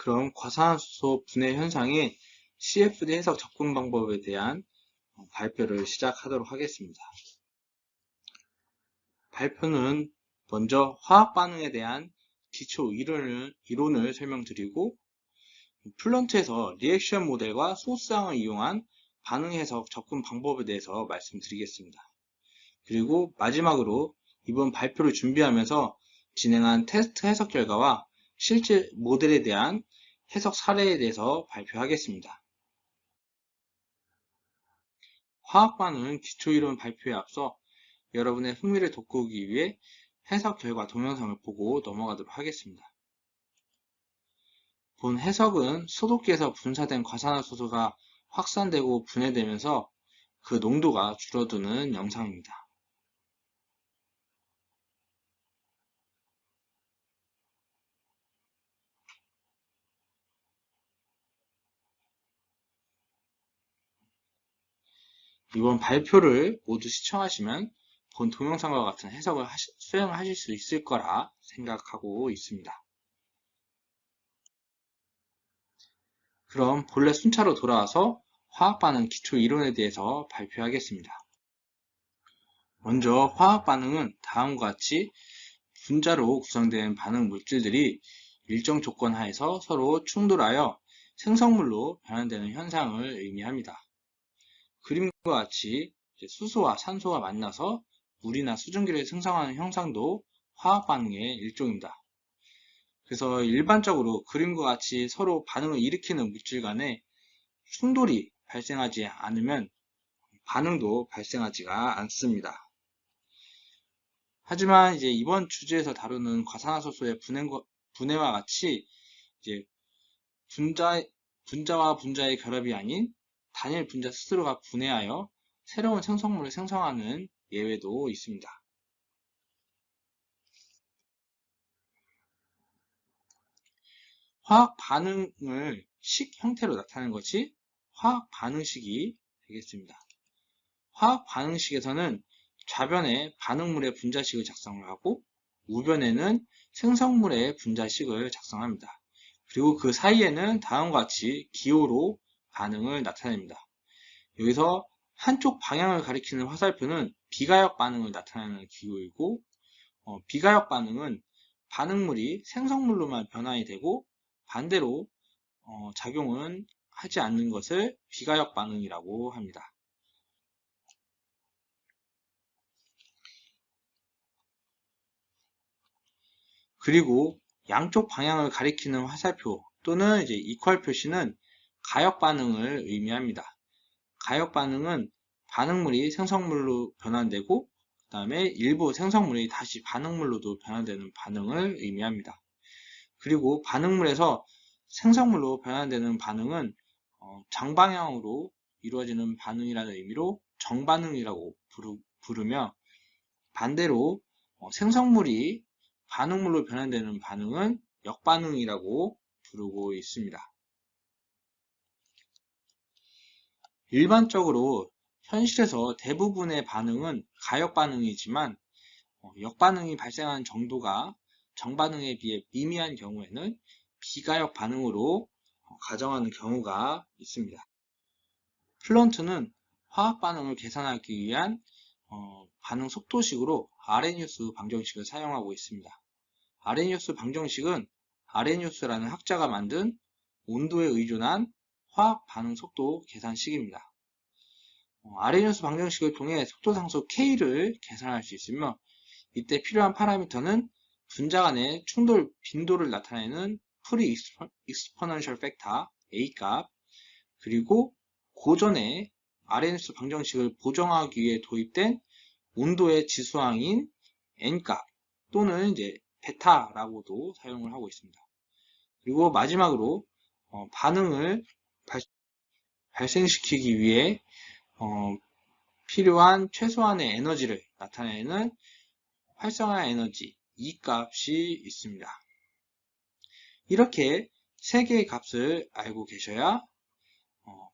그럼 과산화수소 분해 현상의 CFD 해석 접근 방법에 대한 발표를 시작하도록 하겠습니다. 발표는 먼저 화학 반응에 대한 기초 이론을 설명드리고, 플런트에서 리액션 모델과 소스항을 이용한 반응 해석 접근 방법에 대해서 말씀드리겠습니다. 그리고 마지막으로 이번 발표를 준비하면서 진행한 테스트 해석 결과와 실제 모델에 대한 해석 사례에 대해서 발표하겠습니다. 화학 반응 기초이론 발표에 앞서 여러분의 흥미를 돋구기 위해 해석 결과 동영상을 보고 넘어가도록 하겠습니다. 본 해석은 소독기에서 분사된 과산화수소가 확산되고 분해되면서 그 농도가 줄어드는 영상입니다. 이번 발표를 모두 시청하시면 본 동영상과 같은 해석을 수행하실 수 있을 거라 생각하고 있습니다. 그럼 본래 순차로 돌아와서 화학 반응 기초 이론에 대해서 발표하겠습니다. 먼저 화학 반응은 다음과 같이 분자로 구성된 반응 물질들이 일정 조건 하에서 서로 충돌하여 생성물로 변환되는 현상을 의미합니다. 그림과 같이 수소와 산소가 만나서 물이나 수증기를 생성하는 현상도 화학 반응의 일종입니다. 그래서 일반적으로 그림과 같이 서로 반응을 일으키는 물질 간에 충돌이 발생하지 않으면 반응도 발생하지가 않습니다. 하지만 이번 주제에서 다루는 과산화수소의 분해와 같이 분자와 분자의 결합이 아닌 단일 분자 스스로가 분해하여 새로운 생성물을 생성하는 예외도 있습니다. 화학 반응을 식 형태로 나타내는 것이 화학 반응식이 되겠습니다. 화학 반응식에서는 좌변에 반응물의 분자식을 작성을 하고 우변에는 생성물의 분자식을 작성합니다. 그리고 그 사이에는 다음과 같이 기호로 반응을 나타냅니다. 여기서 한쪽 방향을 가리키는 화살표는 비가역 반응을 나타내는 기호이고, 비가역 반응은 반응물이 생성물로만 변환이 되고 반대로 작용은 하지 않는 것을 비가역 반응이라고 합니다. 그리고 양쪽 방향을 가리키는 화살표 또는 이퀄 표시는 가역 반응을 의미합니다. 가역 반응은 반응물이 생성물로 변환되고 그 다음에 일부 생성물이 다시 반응물로도 변환되는 반응을 의미합니다. 그리고 반응물에서 생성물로 변환되는 반응은 정방향으로 이루어지는 반응이라는 의미로 정반응이라고 부르며, 반대로 생성물이 반응물로 변환되는 반응은 역반응이라고 부르고 있습니다. 일반적으로 현실에서 대부분의 반응은 가역 반응이지만 역반응이 발생하는 정도가 정반응에 비해 미미한 경우에는 비가역 반응으로 가정하는 경우가 있습니다. 플런트는 화학 반응을 계산하기 위한 반응 속도식으로 아레니우스 방정식을 사용하고 있습니다. 아레니우스 방정식은 아레니우스라는 학자가 만든 온도에 의존한 화학 반응 속도 계산식입니다. 아레니우스 방정식을 통해 속도 상수 K를 계산할 수 있으며, 이때 필요한 파라미터는 분자 간의 충돌 빈도를 나타내는 프리 익스포넨셜 팩터 A 값, 그리고 고전에 아레니우스 방정식을 보정하기 위해 도입된 온도의 지수항인 N 값 또는 베타라고도 사용을 하고 있습니다. 그리고 마지막으로 반응을 발생시키기 위해 필요한 최소한의 에너지를 나타내는 활성화 에너지 E 값이 있습니다. 이렇게 세 개의 값을 알고 계셔야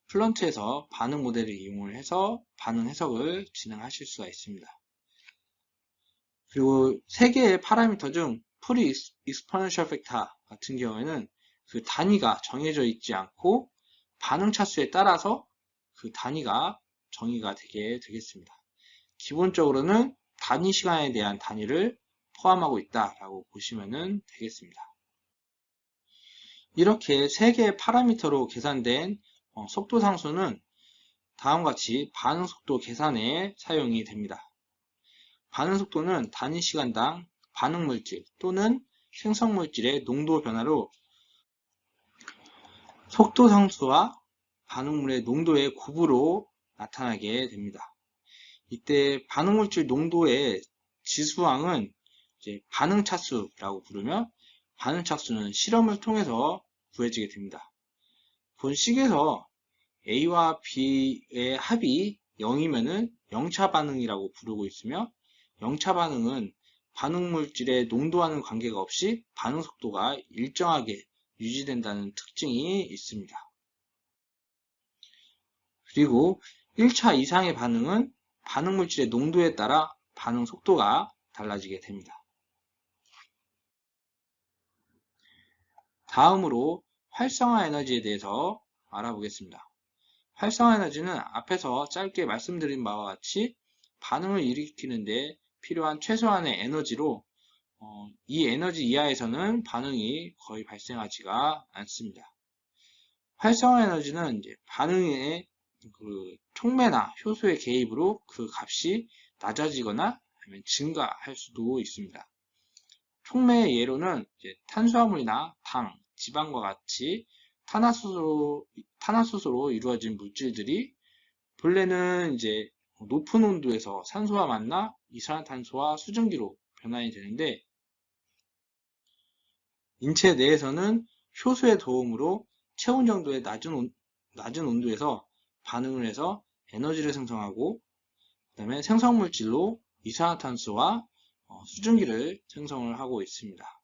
플런트에서 반응 모델을 이용을 해서 반응 해석을 진행하실 수가 있습니다. 그리고 세 개의 파라미터 중 프리 익스포넨셜 팩터 같은 경우에는 그 단위가 정해져 있지 않고 반응 차수에 따라서 그 단위가 정의가 되겠습니다. 기본적으로는 단위 시간에 대한 단위를 포함하고 있다라고 보시면 되겠습니다. 이렇게 3개의 파라미터로 계산된 속도 상수는 다음과 같이 반응 속도 계산에 사용이 됩니다. 반응 속도는 단위 시간당 반응 물질 또는 생성 물질의 농도 변화로 속도 상수와 반응물의 농도의 곱으로 나타나게 됩니다. 이때 반응 물질 농도의 지수항은 이제 반응 차수라고 부르며 반응 차수는 실험을 통해서 구해지게 됩니다. 본 식에서 A와 B의 합이 0이면은 0차 반응이라고 부르고 있으며 0차 반응은 반응 물질의 농도와는 관계가 없이 반응 속도가 일정하게 유지된다는 특징이 있습니다. 그리고 1차 이상의 반응은 반응 물질의 농도에 따라 반응 속도가 달라지게 됩니다. 다음으로 활성화 에너지에 대해서 알아보겠습니다. 활성화 에너지는 앞에서 짧게 말씀드린 바와 같이 반응을 일으키는데 필요한 최소한의 에너지로 이 에너지 이하에서는 반응이 거의 발생하지가 않습니다. 활성화 에너지는 이제 반응의 그 촉매나 효소의 개입으로 그 값이 낮아지거나 아니면 증가할 수도 있습니다. 촉매의 예로는 이제 탄수화물이나 당, 지방과 같이 탄화수소로 이루어진 물질들이 본래는 이제 높은 온도에서 산소와 만나 이산화탄소와 수증기로 변환이 되는데 인체 내에서는 효소의 도움으로 체온 정도의 낮은 온도에서 반응을 해서 에너지를 생성하고 그다음에 생성물질로 이산화탄소와 수증기를 생성을 하고 있습니다.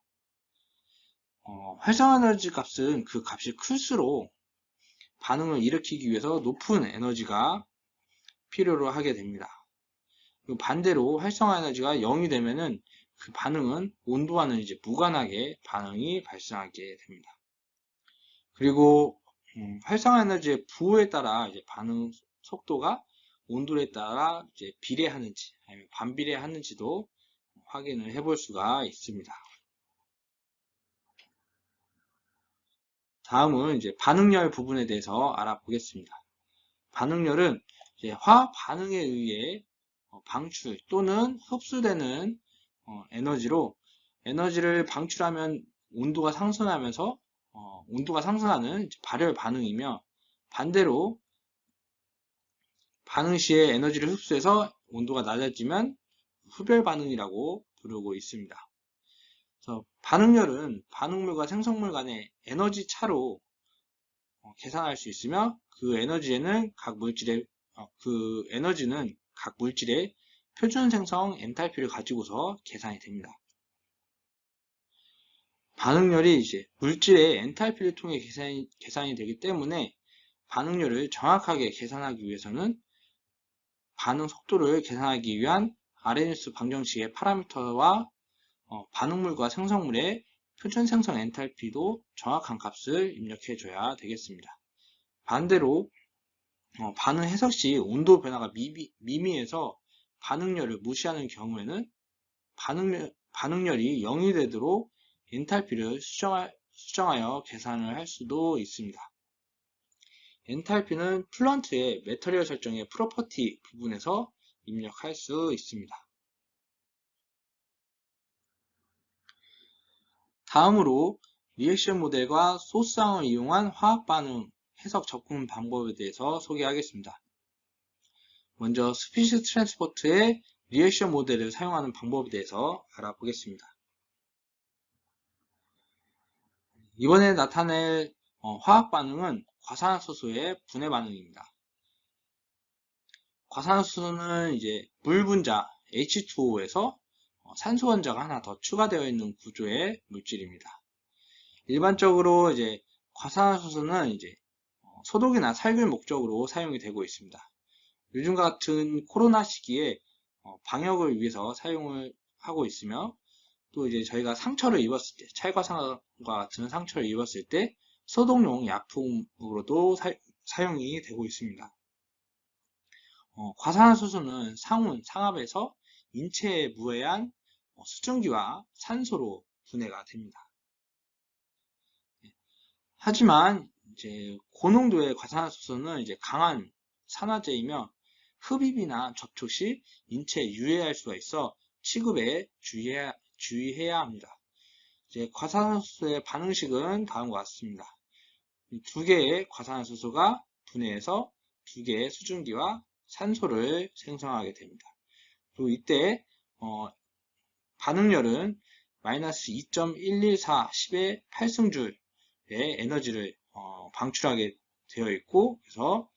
활성화 에너지 값은 그 값이 클수록 반응을 일으키기 위해서 높은 에너지가 필요로 하게 됩니다. 반대로 활성화 에너지가 0이 되면은 그 반응은 온도와는 이제 무관하게 반응이 발생하게 됩니다. 그리고 활성화 에너지의 부호에 따라 이제 반응 속도가 온도에 따라 이제 비례하는지 아니면 반비례하는지도 확인을 해볼 수가 있습니다. 다음은 이제 반응열 부분에 대해서 알아보겠습니다. 반응열은 이제 화학 반응에 의해 방출 또는 흡수되는 에너지로 에너지를 방출하면 온도가 상승하면서 온도가 상승하는 발열 반응이며 반대로 반응 시에 에너지를 흡수해서 온도가 낮아지면 흡열 반응이라고 부르고 있습니다. 그래서 반응열은 반응물과 생성물 간의 에너지 차로 계산할 수 있으며 그 에너지는 각 물질의 표준 생성 엔탈피를 가지고서 계산이 됩니다. 반응열이 이제 물질의 엔탈피를 통해 계산이 되기 때문에 반응열을 정확하게 계산하기 위해서는 반응 속도를 계산하기 위한 아레니우스 방정식의 파라미터와 반응물과 생성물의 표준 생성 엔탈피도 정확한 값을 입력해 줘야 되겠습니다. 반대로 반응 해석 시 온도 변화가 미미해서 반응열을 무시하는 경우에는 반응열이 0이 되도록 엔탈피를 수정하여 계산을 할 수도 있습니다. 엔탈피는 플런트의 매터리얼 설정의 프로퍼티 부분에서 입력할 수 있습니다. 다음으로 리액션 모델과 소스항을 이용한 화학 반응 해석 접근 방법에 대해서 소개하겠습니다. 먼저 스피시스 트랜스포트의 리액션 모델을 사용하는 방법에 대해서 알아보겠습니다. 이번에 나타낼 화학 반응은 과산화수소의 분해 반응입니다. 과산화수소는 이제 물 분자 H2O에서 산소 원자가 하나 더 추가되어 있는 구조의 물질입니다. 일반적으로 이제 과산화수소는 이제 소독이나 살균 목적으로 사용이 되고 있습니다. 요즘 같은 코로나 시기에 방역을 위해서 사용을 하고 있으며 또 이제 저희가 상처를 입었을 때, 찰과상과 같은 상처를 입었을 때 소독용 약품으로도 사용이 되고 있습니다. 과산화수소는 상온, 상압에서 인체에 무해한 수증기와 산소로 분해가 됩니다. 하지만 이제 고농도의 과산화수소는 이제 강한 산화제이며 흡입이나 접촉 시 인체에 유해할 수가 있어 취급에 주의해야 합니다. 이제 과산화수소의 반응식은 다음과 같습니다. 두 개의 과산화수소가 분해해서 두 개의 수증기와 산소를 생성하게 됩니다. 그리고 이때 반응열은 마이너스 2.114 10의 8승줄의 에너지를 방출하게 되어 있고, 그래서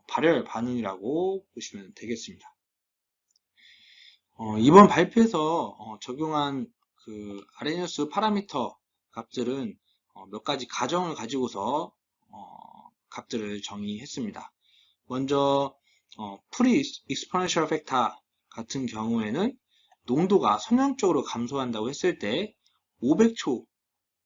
발열 반응이라고 보시면 되겠습니다. 이번 발표에서 적용한 그 아레니우스 파라미터 값들은 몇 가지 가정을 가지고서 값들을 정의했습니다. 먼저 프리 익스포넨셜 팩터 같은 경우에는 농도가 선형적으로 감소한다고 했을 때 500초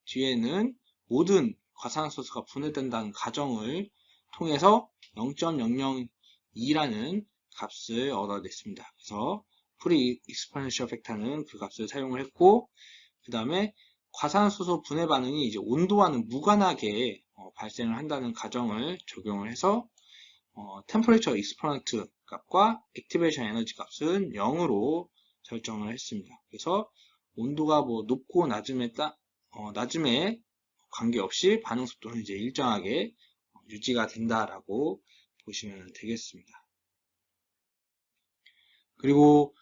뒤에는 모든 과산화수소가 분해된다는 가정을 통해서 0.002라는 값을 얻어냈습니다. 그래서 프리 익스포넨셜 팩터는 그 값을 사용을 했고, 그 다음에 과산화수소 분해 반응이 이제 온도와는 무관하게 발생을 한다는 가정을 적용을 해서 템퍼레이처 익스포넌트 값과 액티베이션 에너지 값은 0으로 설정을 했습니다. 그래서 온도가 뭐 높고 낮음에 관계없이 반응 속도는 이제 일정하게 유지가 된다라고 보시면 되겠습니다. 그리고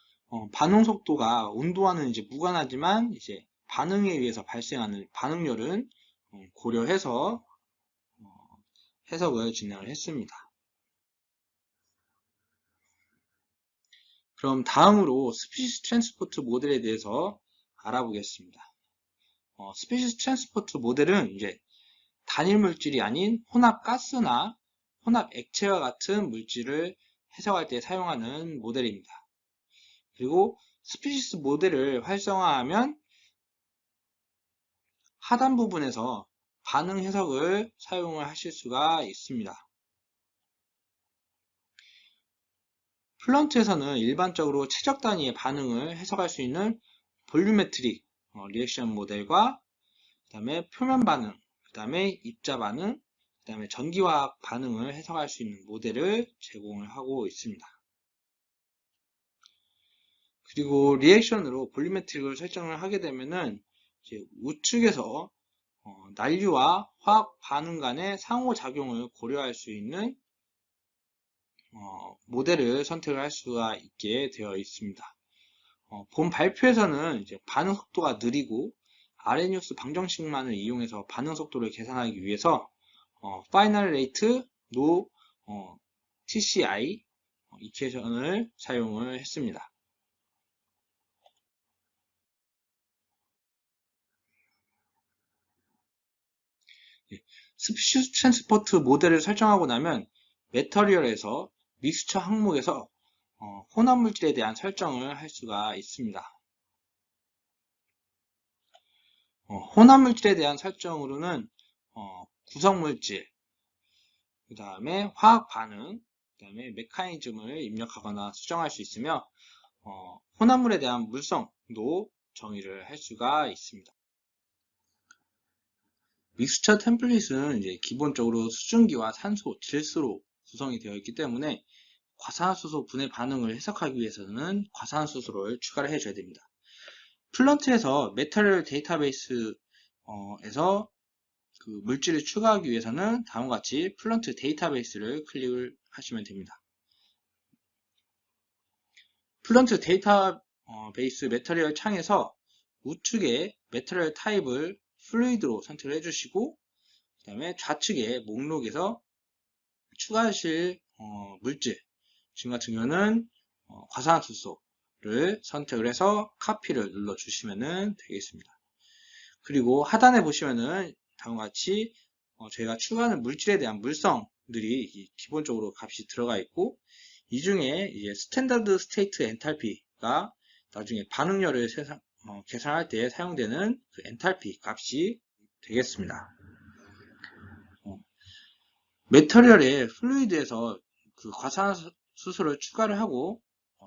반응 속도가 온도와는 이제 무관하지만 이제 반응에 의해서 발생하는 반응열은 고려해서 해석을 진행을 했습니다. 그럼 다음으로 스피시스 트랜스포트 모델에 대해서 알아보겠습니다. 스피시스 트랜스포트 모델은 이제 단일 물질이 아닌 혼합 가스나 혼합 액체와 같은 물질을 해석할 때 사용하는 모델입니다. 그리고 스피시스 모델을 활성화하면 하단 부분에서 반응 해석을 사용을 하실 수가 있습니다. 플런트에서는 일반적으로 최적 단위의 반응을 해석할 수 있는 볼류메트릭 리액션 모델과 그 다음에 표면 반응, 그 다음에 입자 반응, 그 다음에 전기화학 반응을 해석할 수 있는 모델을 제공을 하고 있습니다. 그리고 리액션으로 볼류메트릭을 설정을 하게 되면은 이제 우측에서 난류와 화학 반응 간의 상호작용을 고려할 수 있는 모델을 선택을 할 수가 있게 되어 있습니다. 본 발표에서는 이제 반응 속도가 느리고 아레니우스 방정식만을 이용해서 반응 속도를 계산하기 위해서 Final Rate No TCI 이퀘이션을 사용을 했습니다. 스피시스 트랜스포트 모델을 설정하고 나면 매터리얼에서 믹스처 항목에서 혼합 물질에 대한 설정을 할 수가 있습니다. 혼합 물질에 대한 설정으로는 구성 물질, 그 다음에 화학 반응, 그 다음에 메커니즘을 입력하거나 수정할 수 있으며 혼합물에 대한 물성도 정의를 할 수가 있습니다. 믹스처 템플릿은 이제 기본적으로 수증기와 산소, 질소로 구성이 되어 있기 때문에 과산화수소 분해 반응을 해석하기 위해서는 과산화수소를 추가를 해줘야 됩니다. 플런트에서 메터리얼 데이터베이스에서 그 물질을 추가하기 위해서는 다음과 같이 플런트 데이터베이스를 클릭을 하시면 됩니다. 플런트 데이터베이스 메터리얼 창에서 우측에 메터리얼 타입을 플루이드로 선택을 해주시고, 그 다음에 좌측에 목록에서 추가하실 물질, 지금 같은 경우는 과산화수소를 선택을 해서 카피를 눌러주시면 되겠습니다. 그리고 하단에 보시면은 다음과 같이 저희가 추가하는 물질에 대한 물성들이 기본적으로 값이 들어가 있고, 이 중에 이제 스탠다드 스테이트 엔탈피가 나중에 반응열을 계산할 때 사용되는 그 엔탈피 값이 되겠습니다. 매터리얼의 플루이드에서 그 과산화수소를 추가를 하고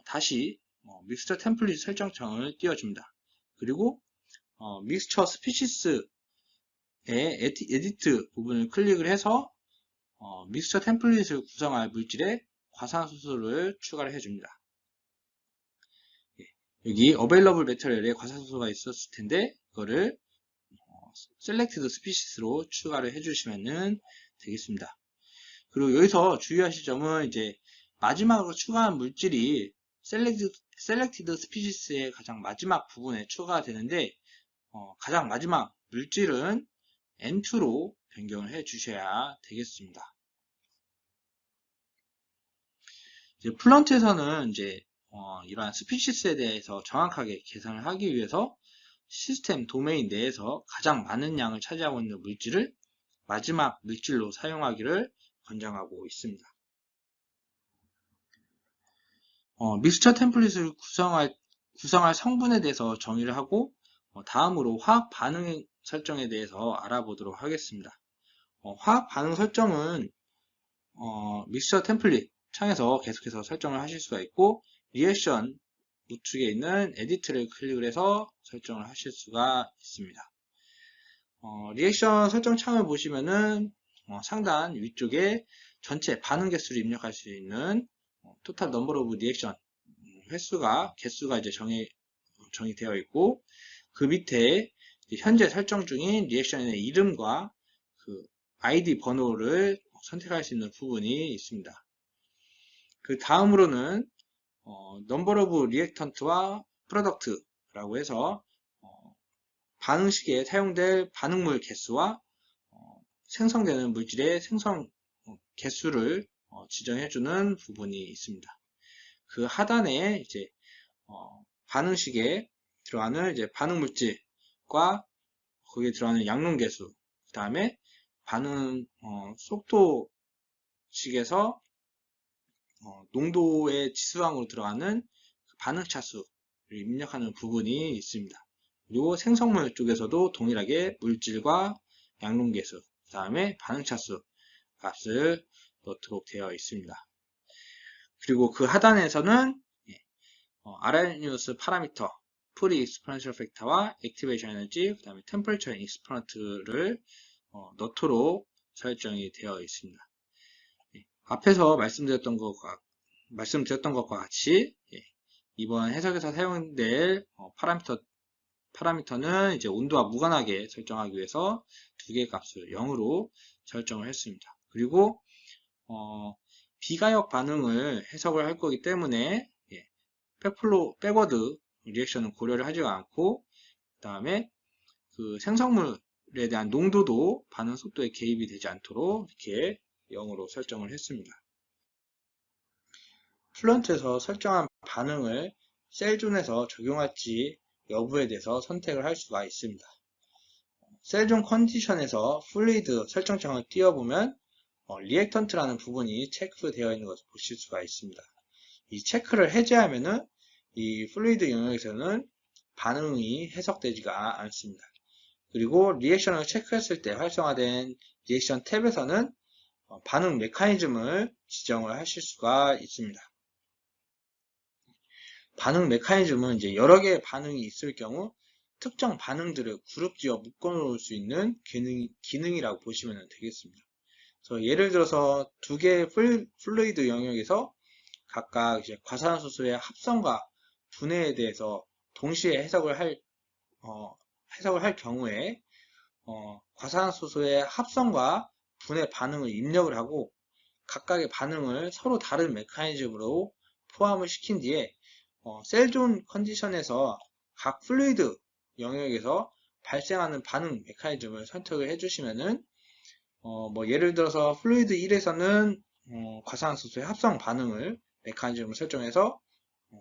다시 믹스처 템플릿 설정창을 띄워줍니다. 그리고 믹스처 스피시스의 에디트 부분을 클릭을 해서 믹스처 템플릿을 구성할 물질에 과산화수소를 추가를 해줍니다. 여기 available material에 과산화수소가 있었을 텐데 이거를 selected species로 추가를 해주시면 되겠습니다. 그리고 여기서 주의하실 점은 이제 마지막으로 추가한 물질이 selected species의 가장 마지막 부분에 추가가 되는데 가장 마지막 물질은 N2로 변경을 해 주셔야 되겠습니다. 이제 플런트에서는 이제 이러한 스피시스에 대해서 정확하게 계산을 하기 위해서 시스템 도메인 내에서 가장 많은 양을 차지하고 있는 물질을 마지막 물질로 사용하기를 권장하고 있습니다. 믹스처 템플릿을 구성할 성분에 대해서 정의를 하고 다음으로 화학 반응 설정에 대해서 알아보도록 하겠습니다. 화학 반응 설정은 믹스처 템플릿 창에서 계속해서 설정을 하실 수가 있고 리액션 우측에 있는 에디트를 클릭을 해서 설정을 하실 수가 있습니다. 리액션 설정 창을 보시면은 상단 위쪽에 전체 반응 개수를 입력할 수 있는 토탈 넘버 오브 리액션 개수가 이제 정의되어 있고 그 밑에 현재 설정 중인 리액션의 이름과 그 ID 번호를 선택할 수 있는 부분이 있습니다. 그 다음으로는 넘버 오브 리액턴트와 프로덕트라고 해서 반응식에 사용될 반응물 개수와 생성되는 물질의 생성 개수를 지정해주는 부분이 있습니다. 그 하단에 이제 반응식에 들어가는 이제 반응 물질과 거기에 들어가는 양론 개수, 그 다음에 반응 속도식에서 농도의 지수항으로 들어가는 반응 차수를 입력하는 부분이 있습니다. 그리고 생성물 쪽에서도 동일하게 물질과 양론 개수, 그 다음에 반응 차수 값을 넣도록 되어 있습니다. 그리고 그 하단에서는 아라니우스 파라미터, 프리 익스포넨셜 팩터와 액티베이션 에너지, 그 다음에 템퍼레처 익스포넌트를 넣도록 설정이 되어 있습니다. 앞에서 말씀드렸던 것과 같이 이번 해석에서 사용될 파라미터는 이제 온도와 무관하게 설정하기 위해서 두 개의 값을 0으로 설정을 했습니다. 그리고 비가역 반응을 해석을 할 거기 때문에 백워드 리액션은 고려를 하지가 않고 그 다음에 그 생성물에 대한 농도도 반응 속도에 개입이 되지 않도록 이렇게 0으로 설정을 했습니다. 플런트에서 설정한 반응을 셀존에서 적용할지 여부에 대해서 선택을 할 수가 있습니다. 셀존 컨디션에서 플루이드 설정창을 띄워보면 리액턴트라는 부분이 체크되어 있는 것을 보실 수가 있습니다. 이 체크를 해제하면은 이 플루이드 영역에서는 반응이 해석되지가 않습니다. 그리고 리액션을 체크했을 때 활성화된 리액션 탭에서는 반응 메커니즘을 지정을 하실 수가 있습니다. 반응 메커니즘은 이제 여러 개의 반응이 있을 경우 특정 반응들을 그룹지어 묶어놓을 수 있는 기능이라고 보시면 되겠습니다. 그래서 예를 들어서 두 개의 플루이드 영역에서 각각 이제 과산화수소의 합성과 분해에 대해서 동시에 해석을 할 경우에 과산화수소의 합성과 분해 반응을 입력을 하고 각각의 반응을 서로 다른 메커니즘으로 포함을 시킨 뒤에 셀존 컨디션에서 각 플루이드 영역에서 발생하는 반응 메커니즘을 선택을 해주시면은 뭐 예를 들어서 플루이드 1에서는 과산화수소의 합성 반응을 메커니즘을 설정해서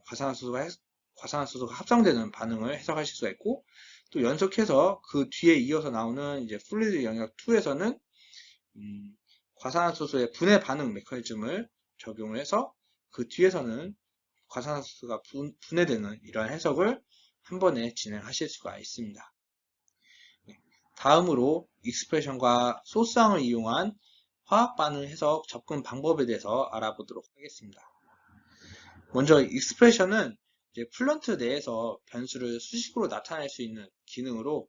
과산화수소가 합성되는 반응을 해석하실 수가 있고 또 연속해서 그 뒤에 이어서 나오는 이제 플루이드 영역 2에서는 과산화수소의 분해 반응 메커니즘을 적용을 해서 그 뒤에서는 과산화수소가 분해되는 이러한 해석을 한 번에 진행하실 수가 있습니다. 다음으로 익스프레션과 소스항을 이용한 화학 반응 해석 접근 방법에 대해서 알아보도록 하겠습니다. 먼저 익스프레션은 이제 플런트 내에서 변수를 수식으로 나타낼 수 있는 기능으로,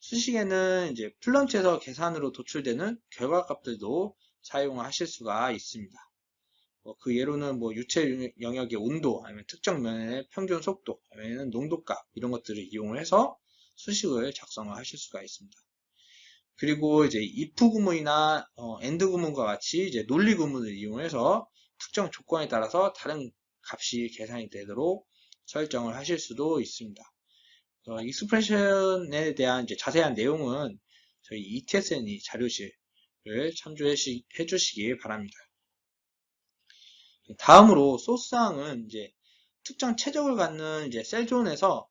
수식에는 이제 플런트에서 계산으로 도출되는 결과값들도 사용하실 수가 있습니다. 그 예로는 유체 영역의 온도, 아니면 특정 면의 평균 속도, 아니면 농도값 이런 것들을 이용을 해서 수식을 작성을 하실 수가 있습니다. 그리고 이제 if 구문이나 and 구문과 같이 이제 논리 구문을 이용해서 특정 조건에 따라서 다른 값이 계산이 되도록 설정을 하실 수도 있습니다. 익스프레션에 대한 이제 자세한 내용은 저희 ETSNE 자료실을 참조해 주시기 바랍니다. 다음으로 소스항은 이제 특정 최적을 갖는 이제 셀존에서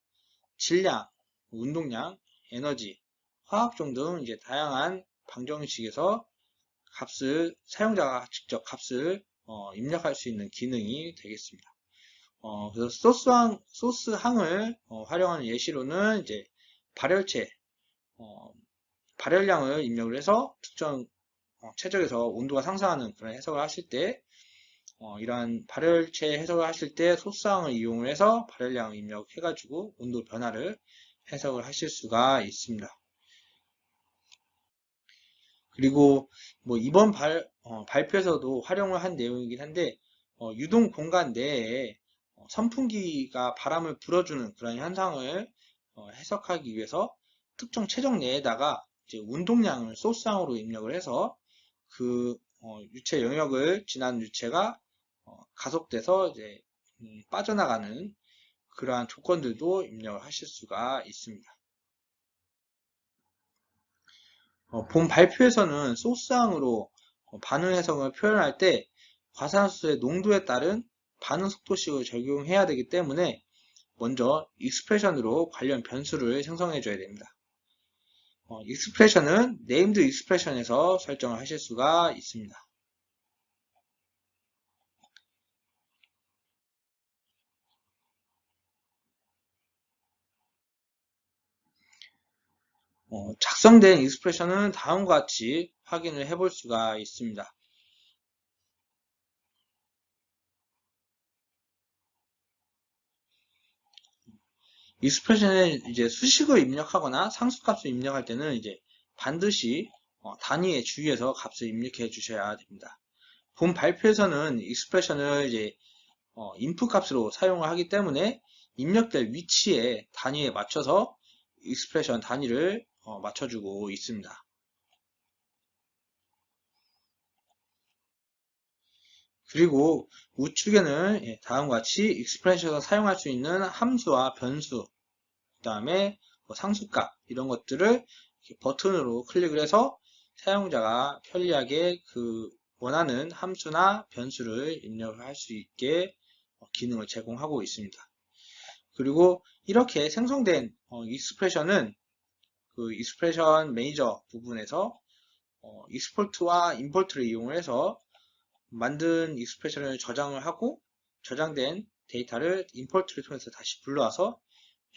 질량, 운동량, 에너지, 화학종 등 이제 다양한 방정식에서 사용자가 직접 값을 입력할 수 있는 기능이 되겠습니다. 그래서 소스항을 활용하는 예시로는 이제 발열체, 발열량을 입력을 해서 특정 최적에서 온도가 상승하는 그런 해석을 하실 때, 이러한 발열체 해석을 하실 때 소스항을 이용을 해서 발열량을 입력해가지고 온도 변화를 해석을 하실 수가 있습니다. 그리고 이번 발표에서도 활용을 한 내용이긴 한데, 유동 공간 내에 선풍기가 바람을 불어주는 그런 현상을 해석하기 위해서 특정 체적 내에다가 이제 운동량을 소스항으로 입력을 해서 그 유체 영역을 지난 유체가 가속돼서 이제 빠져나가는 그러한 조건들도 입력을 하실 수가 있습니다. 본 발표에서는 소스항으로 반응 해석을 표현할 때 과산화수소의 농도에 따른 반응 속도식을 적용해야 되기 때문에 먼저 익스프레션으로 관련 변수를 생성해 줘야 됩니다. 익스프레션은 네임드 익스프레션에서 설정을 하실 수가 있습니다. 작성된 익스프레션은 다음과 같이 확인을 해볼 수가 있습니다. 익스프레션에 이제 수식을 입력하거나 상수값을 입력할 때는 이제 반드시 단위에 주의해서 값을 입력해 주셔야 됩니다. 본 발표에서는 익스프레션을 이제 인풋 값으로 사용을 하기 때문에 입력될 위치에 단위에 맞춰서 익스프레션 단위를 맞춰주고 있습니다. 그리고 우측에는 다음과 같이 익스프레션에서 사용할 수 있는 함수와 변수, 그 다음에 상수값 이런 것들을 버튼으로 클릭을 해서 사용자가 편리하게 그 원하는 함수나 변수를 입력을 할 수 있게 기능을 제공하고 있습니다. 그리고 이렇게 생성된 익스프레션은 그 익스프레션 매니저 부분에서 익스포트와 임포트를 이용해서 만든 익스프레션을 저장을 하고, 저장된 데이터를 임포트를 통해서 다시 불러와서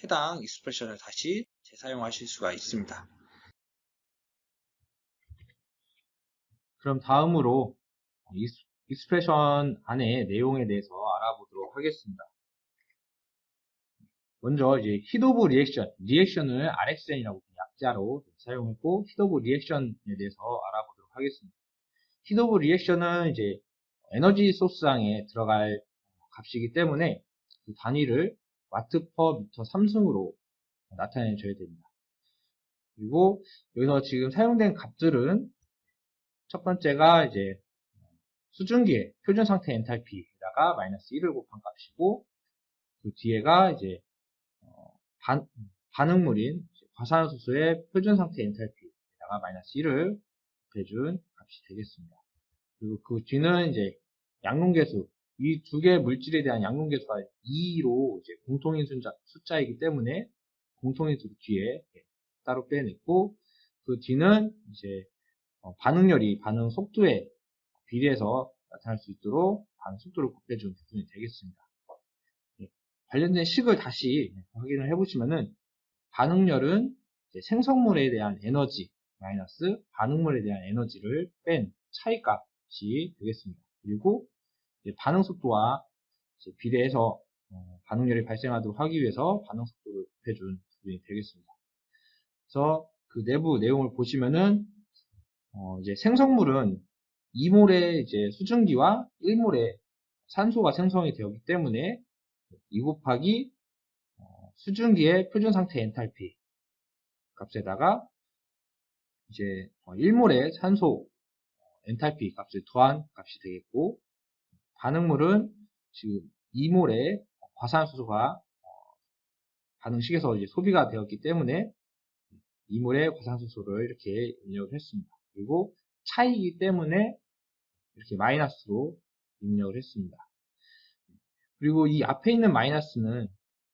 해당 익스프레션을 다시 재사용하실 수가 있습니다. 그럼 다음으로 익스프레션 안의 내용에 대해서 알아보도록 하겠습니다. 먼저 이제 히트 오브 리액션을 RXN이라고 약자로 사용했고, 히트 오브 리액션에 대해서 알아보도록 하겠습니다. 히트 오브 리액션은 이제 에너지 소스항에 들어갈 값이기 때문에 그 단위를 와트 퍼 미터 3승으로 나타내줘야 됩니다. 그리고 여기서 지금 사용된 값들은 첫 번째가 이제 수증기의 표준 상태 엔탈피에다가 마이너스 1을 곱한 값이고, 그 뒤에가 이제 반응물인 과산화수소의 표준 상태 엔탈피에다가 마이너스 1을 곱해준 값이 되겠습니다. 그리고 그 뒤는 이제 양론계수, 이 두 개의 물질에 대한 양론계수가 2로 이제 공통인 숫자이기 때문에 공통인수 뒤에 따로 빼냈고, 그 뒤는 이제 반응열이 반응 속도에 비례해서 나타날 수 있도록 반응 속도를 곱해준 부분이 되겠습니다. 관련된 식을 다시 확인을 해보시면은 반응열은 생성물에 대한 에너지 마이너스 반응물에 대한 에너지를 뺀 차이값이 되겠습니다. 그리고 반응 속도와 비례해서 반응열이 발생하도록 하기 위해서 반응 속도를 곱해준 부분이 되겠습니다. 그래서 그 내부 내용을 보시면은 이제 생성물은 2몰의 이제 수증기와 1몰의 산소가 생성이 되었기 때문에 2 곱하기 수증기의 표준 상태 엔탈피 값에다가 이제 1몰의 산소 엔탈피 값을 더한 값이 되겠고, 반응물은 지금 2몰의 과산화수소가 반응식에서 이제 소비가 되었기 때문에 2몰의 과산화수소를 이렇게 입력을 했습니다. 그리고 차이이기 때문에 이렇게 마이너스로 입력을 했습니다. 그리고 이 앞에 있는 마이너스는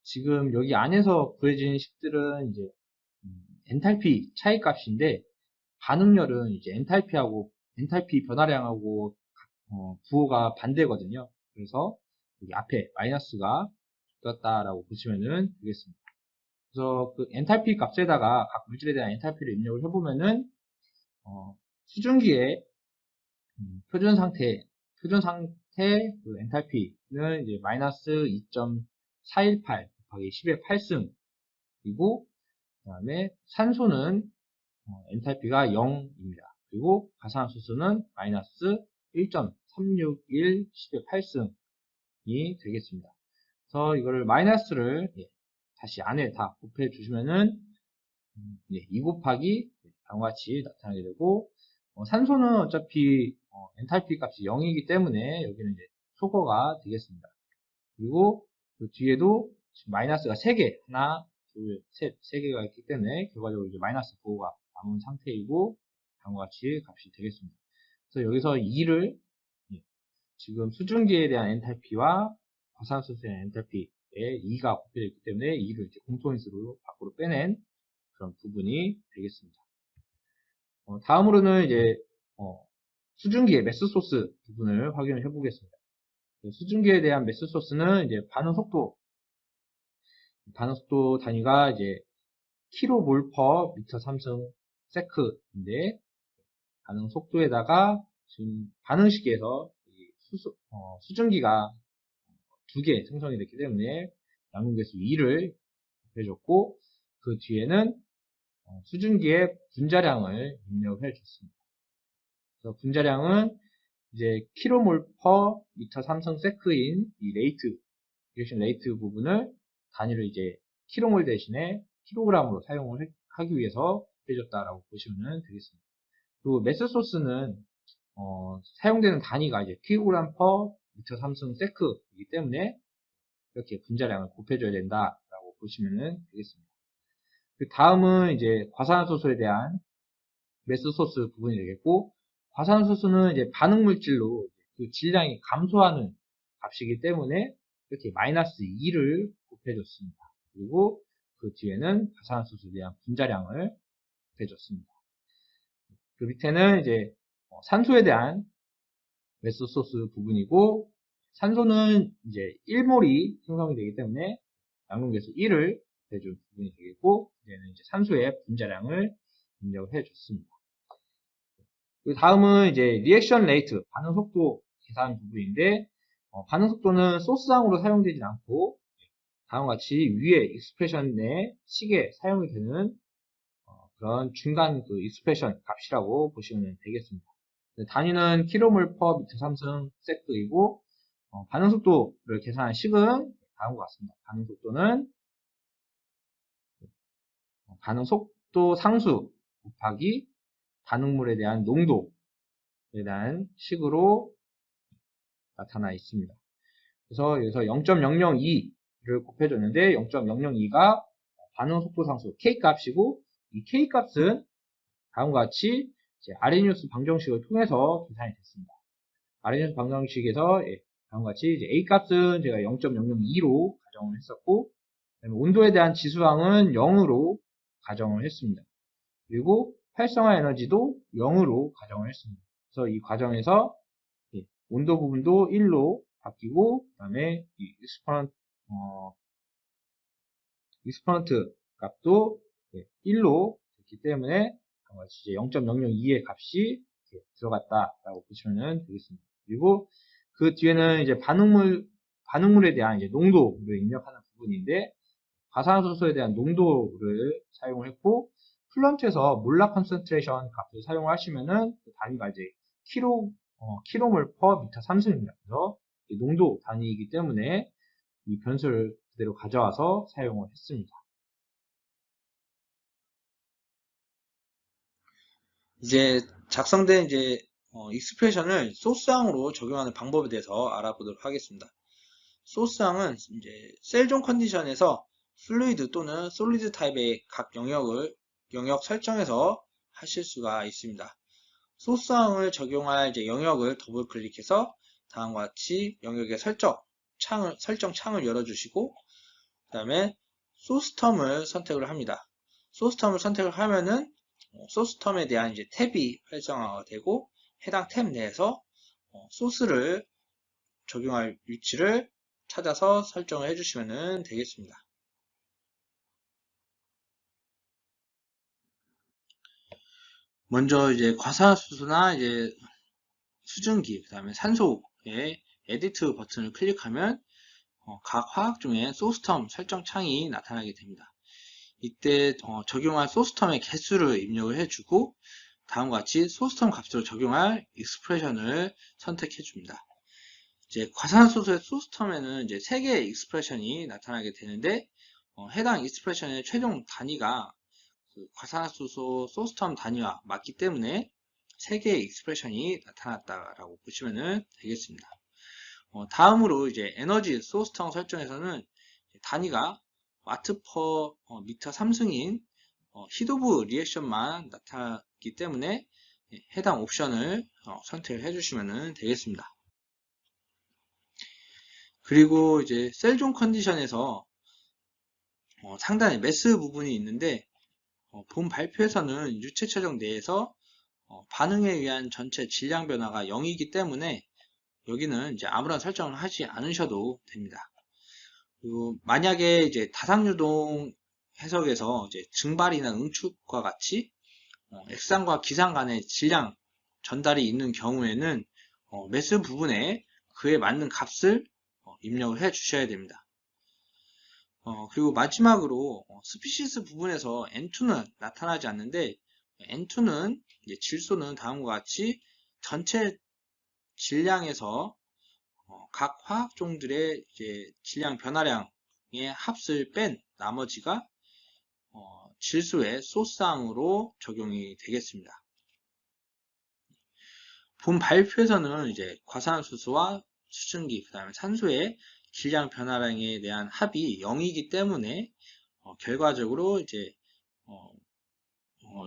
지금 여기 안에서 구해진 식들은 이제 엔탈피 차이 값인데, 반응열은 이제 엔탈피 변화량하고 부호가 반대거든요. 그래서 여기 앞에 마이너스가 떴다라고 보시면 되겠습니다. 그래서 그 엔탈피 값에다가 각 물질에 대한 엔탈피를 입력을 해보면은 수증기의 표준 상태 그 엔탈피는 이제 마이너스 2.418 곱하기 10의 8승이고, 그 다음에 산소는 엔탈피가 0입니다. 그리고 가산화수소는 마이너스 1.361 10의 8승이 되겠습니다. 그래서 이거를 마이너스를 다시 안에 다 곱해 주시면은 2 곱하기 다음과 같이 나타나게 되고, 산소는 어차피 엔탈피 값이 0이기 때문에 여기는 이제 초거가 되겠습니다. 그리고 그 뒤에도 지금 마이너스가 3개, 하나, 둘, 셋, 3개가 있기 때문에 결과적으로 이제 마이너스 부호가 남은 상태이고, 다음과 같이 값이 되겠습니다. 그래서 여기서 2를 지금 수증기에 대한 엔탈피와 과산화수소에 대한 엔탈피에 2가 곱해져 있기 때문에 2를 이제 공통인수로 밖으로 빼낸 그런 부분이 되겠습니다. 다음으로는 이제 수증기의 매스소스 부분을 확인을 해보겠습니다. 수증기에 대한 매스소스는 이제 반응 속도 단위가 이제 킬로몰 퍼 미터 3승 세크인데, 반응 속도에다가 지금 반응식에서 수증기가 2개 생성이 됐기 때문에 양분계수 2를 해줬고, 그 뒤에는 수증기의 분자량을 입력해 줬습니다. 그래서 분자량은 이제 킬로몰 퍼 미터 3승 세크인 이 리액션 레이트 부분을 단위를 이제 킬로몰 대신에 킬로그램으로 사용을 하기 위해서 해줬다라고 보시면 되겠습니다. 그리고 매스소스는 사용되는 단위가 이제 킬로그램 퍼 미터 3승 세크이기 때문에 이렇게 분자량을 곱해줘야 된다라고 보시면 되겠습니다. 그 다음은 이제 과산화수소에 대한 매스소스 부분이 되겠고, 과산화수소는 이제 반응물질로 그 질량이 감소하는 값이기 때문에 이렇게 마이너스 2를 곱해줬습니다. 그리고 그 뒤에는 과산화수소에 대한 분자량을 곱해줬습니다. 그 밑에는 이제 산소에 대한 매스소스 부분이고, 산소는 이제 1몰이 생성이 되기 때문에 양분계수 1을 곱해준 부분이 되겠고, 이제는 이제 산소의 분자량을 입력을 해줬습니다. 그 다음은 이제 리액션 레이트, 반응 속도 계산 부분인데, 반응 속도는 소스상으로 사용되지 않고 다음과 같이 위에 익스프레션 내 식에 사용이 되는 그런 중간 그 익스프레션 값이라고 보시면 되겠습니다. 단위는 킬로몰 퍼 미터 3승 세크이고, 반응 속도를 계산한 식은 다음과 같습니다. 반응 속도는 반응 속도 상수 곱하기 반응물에 대한 농도에 대한 식으로 나타나 있습니다. 그래서 여기서 0.002를 곱해줬는데 0.002가 반응 속도 상수 K 값이고, 이 K 값은 다음과 같이 아레니우스 방정식을 통해서 계산이 됐습니다. 아레니우스 방정식에서 다음과 같이 이제 A 값은 제가 0.002로 가정을 했었고, 그다음에 온도에 대한 지수항은 0으로 가정을 했습니다. 그리고 활성화 에너지도 0으로 가정을 했습니다. 그래서 이 과정에서 온도 부분도 1로 바뀌고, 그 다음에 이 익스퍼런트 값도 1로 됐기 때문에 이제 0.002의 값이 들어갔다라고 보시면 되겠습니다. 그리고 그 뒤에는 이제 반응물에 대한 이제 농도를 입력하는 부분인데, 과산화수소에 대한 농도를 사용을 했고, 플런트에서 몰라 컨센트레이션 값을 사용하시면은 그 단위가 이제 킬로몰 퍼 미터 3승입니다. 그래서 농도 단위이기 때문에 이 변수를 그대로 가져와서 사용을 했습니다. 이제 작성된 익스프레션을 소스항으로 적용하는 방법에 대해서 알아보도록 하겠습니다. 소스항은 이제 셀존 컨디션에서 플루이드 또는 솔리드 타입의 각 영역 설정해서 하실 수가 있습니다. 소스항을 적용할 이제 영역을 더블 클릭해서 다음과 같이 영역의 설정 창을 열어주시고, 그 다음에 소스텀을 선택을 합니다. 소스텀을 선택을 하면은 소스텀에 대한 이제 탭이 활성화가 되고, 해당 탭 내에서 소스를 적용할 위치를 찾아서 설정을 해주시면 되겠습니다. 먼저 이제 과산화수소나 이제 수증기, 그 다음에 산소의 에디트 버튼을 클릭하면 각 화학종의 소스텀 설정 창이 나타나게 됩니다. 이때 적용할 소스텀의 개수를 입력을 해주고, 다음과 같이 소스텀 값으로 적용할 익스프레션을 선택해 줍니다. 이제 과산화수소의 소스텀에는 이제 3개의 익스프레션이 나타나게 되는데, 해당 익스프레션의 최종 단위가 그 과산화수소 소스텀 단위와 맞기 때문에 3개의 익스프레션이 나타났다라고 보시면 되겠습니다. 다음으로 이제 에너지 소스텀 설정에서는 단위가 와트 퍼 미터 3승인 히트 오브 리액션만 나타났기 때문에 해당 옵션을 선택을 해주시면 되겠습니다. 그리고 이제 셀존 컨디션에서 상단에 매스 부분이 있는데, 본 발표에서는 유체 최적 내에서 반응에 의한 전체 질량 변화가 0이기 때문에 여기는 이제 아무런 설정을 하지 않으셔도 됩니다. 그리고 만약에 이제 다상유동 해석에서 이제 증발이나 응축과 같이 액상과 기상 간의 질량 전달이 있는 경우에는 매스 부분에 그에 맞는 값을 입력을 해 주셔야 됩니다. 그리고 마지막으로 스피시스 부분에서 N2는 나타나지 않는데, N2는 이제 질소는 다음과 같이 전체 질량에서 각 화학종들의 이제 질량 변화량의 합을 뺀 나머지가 질소의 소스항으로 적용이 되겠습니다. 본 발표에서는 이제 과산화수소와 수증기, 그 다음에 산소의 질량 변화량에 대한 합이 0이기 때문에 결과적으로 이제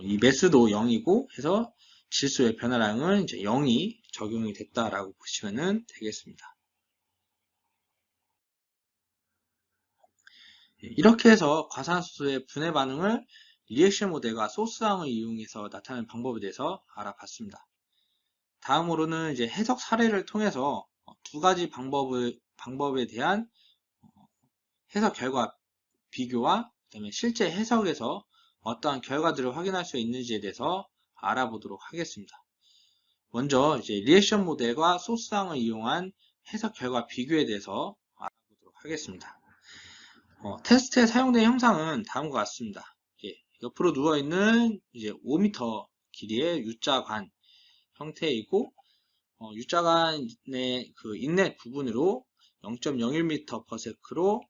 이 매스도 0이고 해서 질소의 변화량은 이제 0이 적용이 됐다라고 보시면 되겠습니다. 이렇게 해서 과산화수소의 분해 반응을 리액션 모델과 소스항을 이용해서 나타내는 방법에 대해서 알아봤습니다. 다음으로는 이제 해석 사례를 통해서 두 가지 방법에 대한 해석 결과 비교와 그다음에 실제 해석에서 어떠한 결과들을 확인할 수 있는지에 대해서 알아보도록 하겠습니다. 먼저 이제 리액션 모델과 소스항을 이용한 해석 결과 비교에 대해서 알아보도록 하겠습니다. 테스트에 사용된 형상은 다음과 같습니다. 옆으로 누워있는 이제 5m 길이의 U자관 형태이고, U자관의 그 인넷 부분으로 0.01m/s로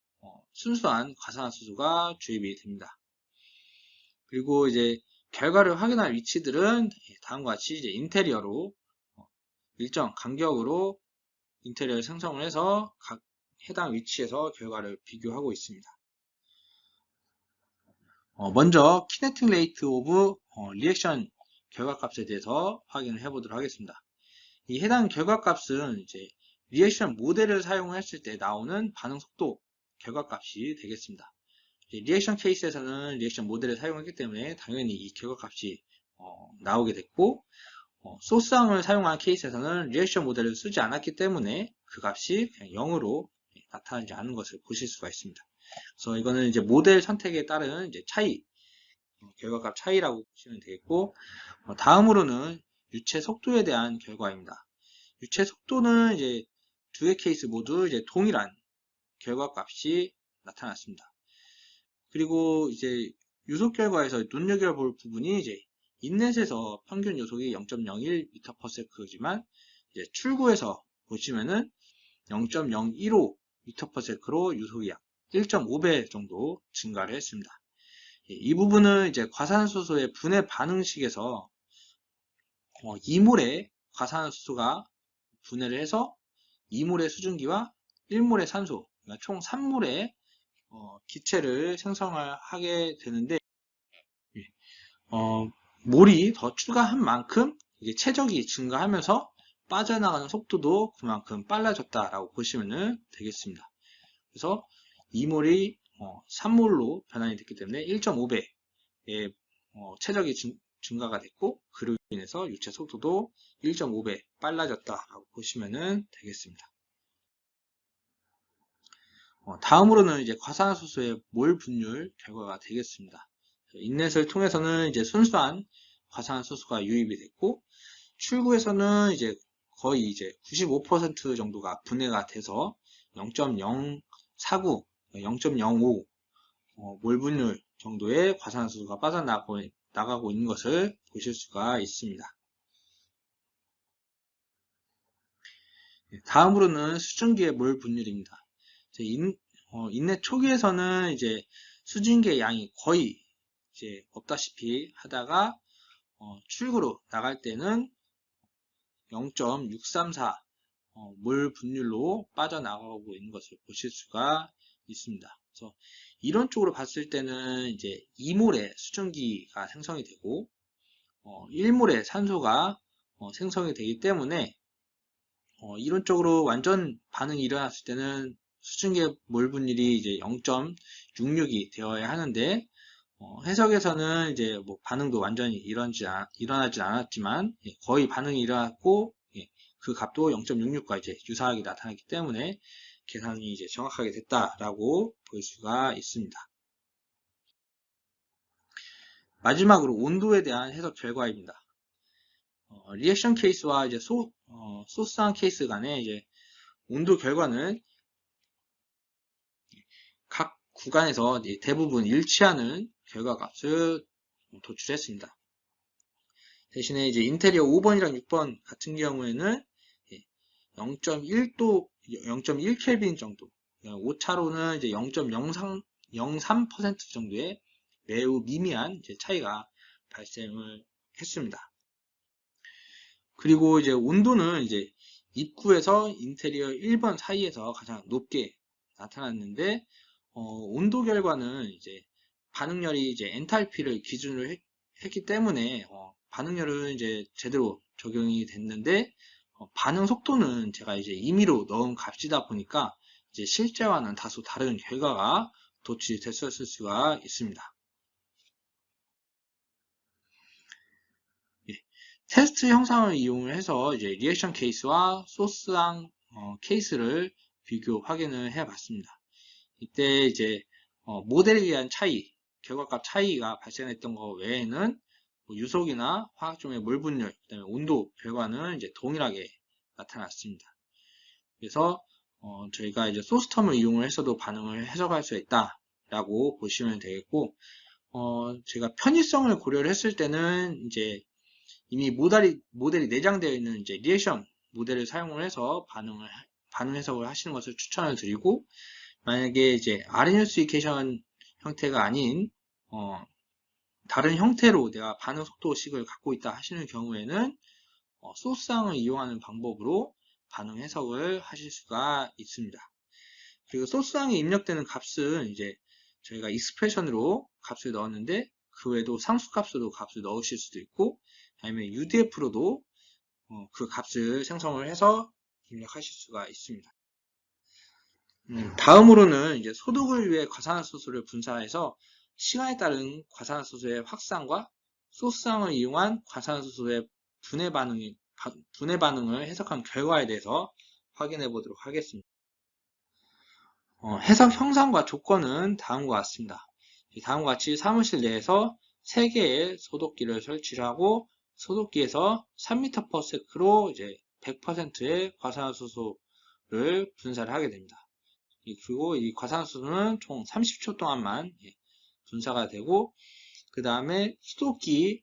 순수한 과산화수소가 주입이 됩니다. 그리고 이제 결과를 확인할 위치들은 다음과 같이 이제 인테리어로 일정 간격으로 인테리어를 생성을 해서 각 해당 위치에서 결과를 비교하고 있습니다. 먼저 키네틱 레이트 오브 리액션 결과값에 대해서 확인을 해보도록 하겠습니다. 이 해당 결과값은 이제 리액션 모델을 사용했을 때 나오는 반응 속도 결과값이 되겠습니다. 리액션 케이스에서는 리액션 모델을 사용했기 때문에 당연히 이 결과값이 나오게 됐고, 소스항을 사용한 케이스에서는 리액션 모델을 쓰지 않았기 때문에 그 값이 그냥 0으로 나타나지 않은 것을 보실 수가 있습니다. 그래서 이거는 이제 모델 선택에 따른 이제 차이, 결과값 차이라고 보시면 되겠고, 다음으로는 유체 속도에 대한 결과입니다. 유체 속도는 이제 두 개 케이스 모두 이제 동일한 결과값이 나타났습니다. 그리고 이제 유속 결과에서 눈여겨볼 부분이 이제 인넷에서 평균 요속이 0.01m/s지만 이제 출구에서 보시면은 0.015m/s로 유속이 약 1.5배 정도 증가를 했습니다. 이 부분은 이제 과산화수소의 분해 반응식에서 이몰의 과산화수소가 분해를 해서 2몰의 수증기와 1몰의 산소, 그러니까 총 3몰의 기체를 생성을 하게 되는데, 몰이 더 추가한 만큼 이게 최적이 증가하면서 빠져나가는 속도도 그만큼 빨라졌다라고 보시면 되겠습니다. 그래서 2몰이 3몰로 변환이 됐기 때문에 1.5배의 최적이 증가가 됐고, 그로 인해서 유체 속도도 1.5배 빨라졌다라고 보시면 되겠습니다. 다음으로는 이제 과산화수소의 몰 분율 결과가 되겠습니다. 인넷을 통해서는 이제 순수한 과산화수소가 유입이 됐고, 출구에서는 이제 거의 이제 95% 정도가 분해가 돼서 0.049, 0.05 몰 분율 정도의 과산화수소가 빠져나가고 있는 것을 보실 수가 있습니다. 다음으로는 수증기의 몰 분율입니다. 인넷 초기에서는 이제 수증기의 양이 거의 이제 없다시피 하다가 출구로 나갈 때는 0.634 몰 분율로 빠져나가고 있는 것을 보실 수가 있습니다. 그래서 이론적으로 봤을 때는 이제 2몰의 수증기가 생성이 되고 1몰의 산소가 생성이 되기 때문에 이론적으로 완전 반응이 일어났을 때는 수증기의 몰 분율이 이제 0.66이 되어야 하는데 해석에서는 이제 뭐 반응도 완전히 일어나지 않았지만 거의 반응이 일어났고 그 값도 0.66과 이제 유사하게 나타났기 때문에 계산이 이제 정확하게 됐다라고 볼 수가 있습니다. 마지막으로 온도에 대한 해석 결과입니다. 리액션 케이스와 이제 소스한 케이스 간의 이제 온도 결과는 각 구간에서 대부분 일치하는 결과값을 도출했습니다. 대신에 이제 인테리어 5번이랑 6번 같은 경우에는 0.1도, 0.1켈빈 정도, 오차로는 이제 0.03% 정도의 매우 미미한 이제 차이가 발생을 했습니다. 그리고 이제 온도는 이제 입구에서 인테리어 1번 사이에서 가장 높게 나타났는데, 온도 결과는 이제 반응열이 이제 엔탈피를 기준으로 했기 때문에 반응열은 이제 제대로 적용이 됐는데 반응 속도는 제가 이제 임의로 넣은 값이다 보니까 이제 실제와는 다소 다른 결과가 도출됐었을 수가 있습니다. 테스트 형상을 이용해서 이제 리액션 케이스와 소스항 케이스를 비교 확인을 해 봤습니다. 이때 이제 모델에 의한 차이, 결과값 차이가 발생했던 것 외에는 유속이나 화학종의 몰 분율, 그다음에 온도 결과는 이제 동일하게 나타났습니다. 그래서 저희가 이제 소스텀을 이용을 해서도 반응을 해석할 수 있다라고 보시면 되겠고, 제가 편의성을 고려를 했을 때는 이제 이미 모델이 내장되어 있는 이제 리액션 모델을 사용을 해서 반응 해석을 하시는 것을 추천을 드리고, 만약에 이제 RNS 이케이션 형태가 아닌 다른 형태로 내가 반응 속도식을 갖고 있다 하시는 경우에는 소스항을 이용하는 방법으로 반응 해석을 하실 수가 있습니다. 그리고 소스항에 입력되는 값은 이제 저희가 익스프레션으로 값을 넣었는데 그 외에도 상수값으로 값을 넣으실 수도 있고 아니면 UDF로도 그 값을 생성을 해서 입력하실 수가 있습니다. 다음으로는 이제 소독을 위해 과산화수소를 분사해서 시간에 따른 과산화수소의 확산과 소스항을 이용한 과산화수소의 분해 반응을 해석한 결과에 대해서 확인해 보도록 하겠습니다. 해석 형상과 조건은 다음과 같습니다. 다음과 같이 사무실 내에서 3개의 소독기를 설치를 하고 소독기에서 3m/s로 이제 100%의 과산화수소를 분사를 하게 됩니다. 그리고 이 과산화수소는 총 30초 동안만 분사가 되고 그 다음에 소독기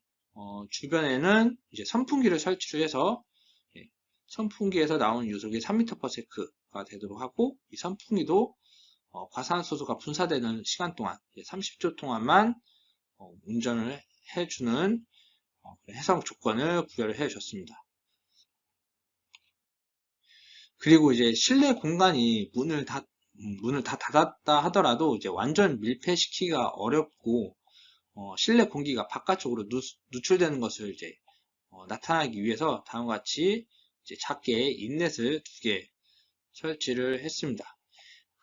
주변에는 이제 선풍기를 설치를 해서 선풍기에서 나오는 유속이 3m/s가 되도록 하고 이 선풍기도 과산화수소가 분사되는 시간 동안 30초 동안만 운전을 해주는 해석 조건을 부여를 해줬습니다. 그리고 이제 실내 공간이 문을 다 닫았다 하더라도 이제 완전 밀폐시키기가 어렵고 실내 공기가 바깥쪽으로 누출되는 것을 이제 나타나기 위해서 다음과 같이 이제 작게 인렛을 2개 설치를 했습니다.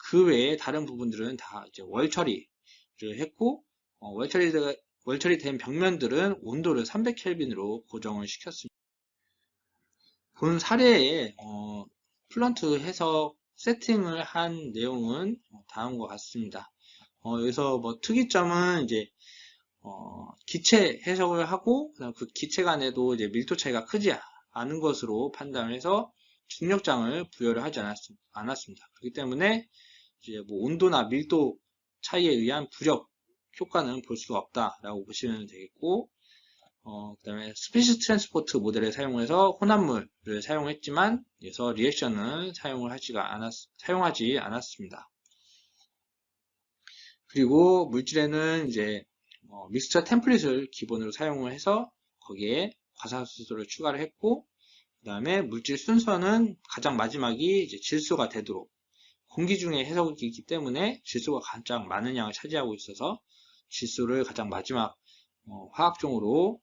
그 외에 다른 부분들은 다 이제 월 처리를 했고 월 처리된 벽면들은 온도를 300켈빈으로 고정을 시켰습니다. 본 사례에 플런트 해석 세팅을 한 내용은 다음과 같습니다. 여기서 뭐 특이점은 이제 기체 해석을 하고 그 기체 간에도 이제 밀도 차이가 크지 않은 것으로 판단을 해서 중력장을 부여를 하지 않았습니다. 그렇기 때문에 이제 뭐 온도나 밀도 차이에 의한 부력 효과는 볼 수가 없다라고 보시면 되겠고, 그 다음에 스피시 트랜스포트 모델을 사용해서 혼합물을 사용했지만 여기서 리액션은 사용하지 않았습니다. 그리고 물질에는 이제 믹스처 템플릿을 기본으로 사용을 해서 거기에 과산화수소를 추가를 했고, 그 다음에 물질 순서는 가장 마지막이 이제 질소가 되도록, 공기 중에 해석이기 때문에 질소가 가장 많은 양을 차지하고 있어서 질소를 가장 마지막 화학종으로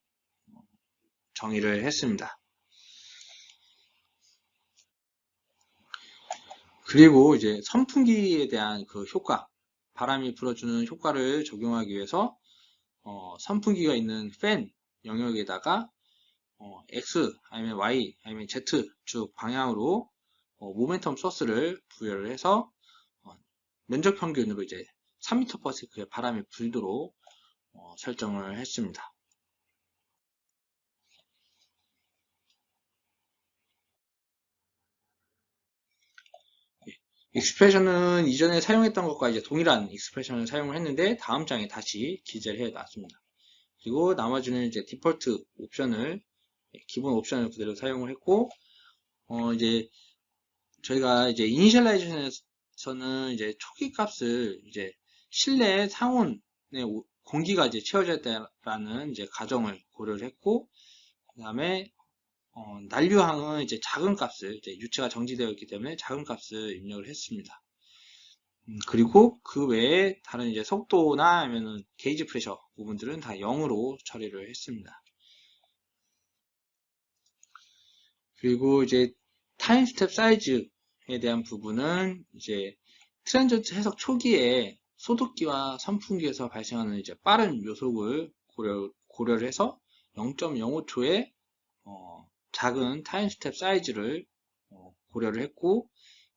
정의를 했습니다. 그리고 이제 선풍기에 대한 그 효과, 바람이 불어주는 효과를 적용하기 위해서 선풍기가 있는 팬 영역에다가 X 아니면 Y 아니면 Z 쭉 방향으로 모멘텀 소스를 부여를 해서 면적 평균으로 이제 3m/s의 바람이 불도록 설정을 했습니다. 익스프레션은 이전에 사용했던 것과 이제 동일한 익스프레션을 사용을 했는데 다음 장에 다시 기재를 해 놨습니다. 그리고 나머지는 이제 디폴트 옵션을 기본 옵션을 그대로 사용을 했고 이제 저희가 이제 이니셜라이제이션에서는 이제 초기 값을 이제 실내 상온에 공기가 이제 채워질 때라는 이제 가정을 고려를 했고 그 다음에 난류항은 이제 작은 값을 이제 유체가 정지되어 있기 때문에 작은 값을 입력을 했습니다. 그리고 그 외에 다른 이제 속도나 아니면은 게이지 프레셔 부분들은 다 0으로 처리를 했습니다. 그리고 이제 타임 스텝 사이즈에 대한 부분은 이제 트랜전트 해석 초기에 소독기와 선풍기에서 발생하는 이제 빠른 요속을 고려를 해서 0.05초의 작은 타임 스텝 사이즈를 고려를 했고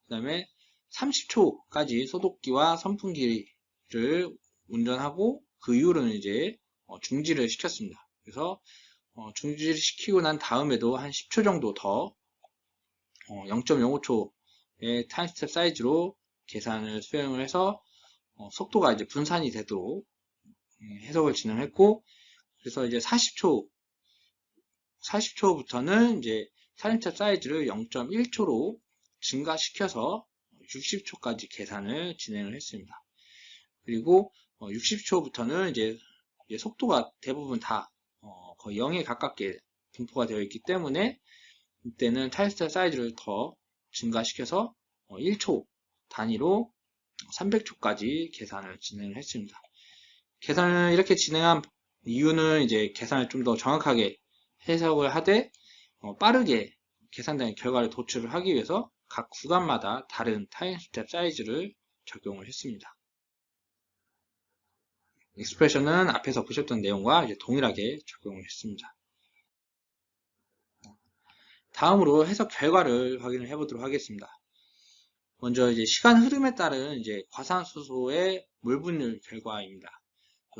그 다음에 30초까지 소독기와 선풍기를 운전하고 그 이후로는 이제 중지를 시켰습니다. 그래서 중지를 시키고 난 다음에도 한 10초 정도 더 0.05초의 타임 스텝 사이즈로 계산을 수행을 해서 속도가 이제 분산이 되도록 해석을 진행했고 그래서 이제 40초부터는 이제 타임 스텝 사이즈를 0.1초로 증가시켜서 60초까지 계산을 진행을 했습니다. 그리고 60초부터는 이제 속도가 대부분 다 거의 0에 가깝게 분포가 되어 있기 때문에 이때는 타임 스텝 사이즈를 더 증가시켜서 1초 단위로 300초까지 계산을 진행을 했습니다. 계산을 이렇게 진행한 이유는 이제 계산을 좀 더 정확하게 해석을 하되 빠르게 계산된 결과를 도출을 하기 위해서 각 구간마다 다른 타임 스텝 사이즈를 적용을 했습니다. 익스프레션은 앞에서 보셨던 내용과 이제 동일하게 적용을 했습니다. 다음으로 해석 결과를 확인을 해보도록 하겠습니다. 먼저 이제 시간 흐름에 따른 이제 과산수소의 물 분율 결과입니다.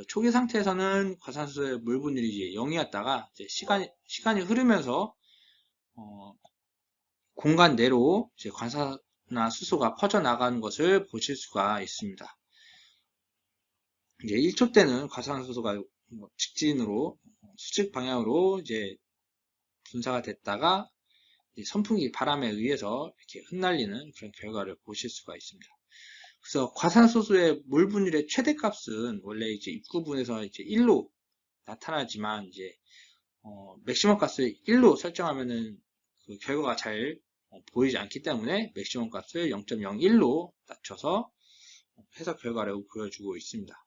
초기 상태에서는 과산수소의 물 분율이 이제 0이었다가 이제 시간이 흐르면서 공간 내로 이제 관사나 수소가 퍼져나가는 것을 보실 수가 있습니다. 이제 1초 때는 과산수소가 직진으로 수직 방향으로 이제 분사가 됐다가 선풍기 바람에 의해서 이렇게 흩날리는 그런 결과를 보실 수가 있습니다. 그래서 과산수소의 물 분율의 최대값은 원래 이제 입구분에서 이제 1로 나타나지만 이제 맥시멈 값을 1로 설정하면은 그 결과가 잘 보이지 않기 때문에 맥시멈 값을 0.01로 낮춰서 해석 결과를 보여주고 있습니다.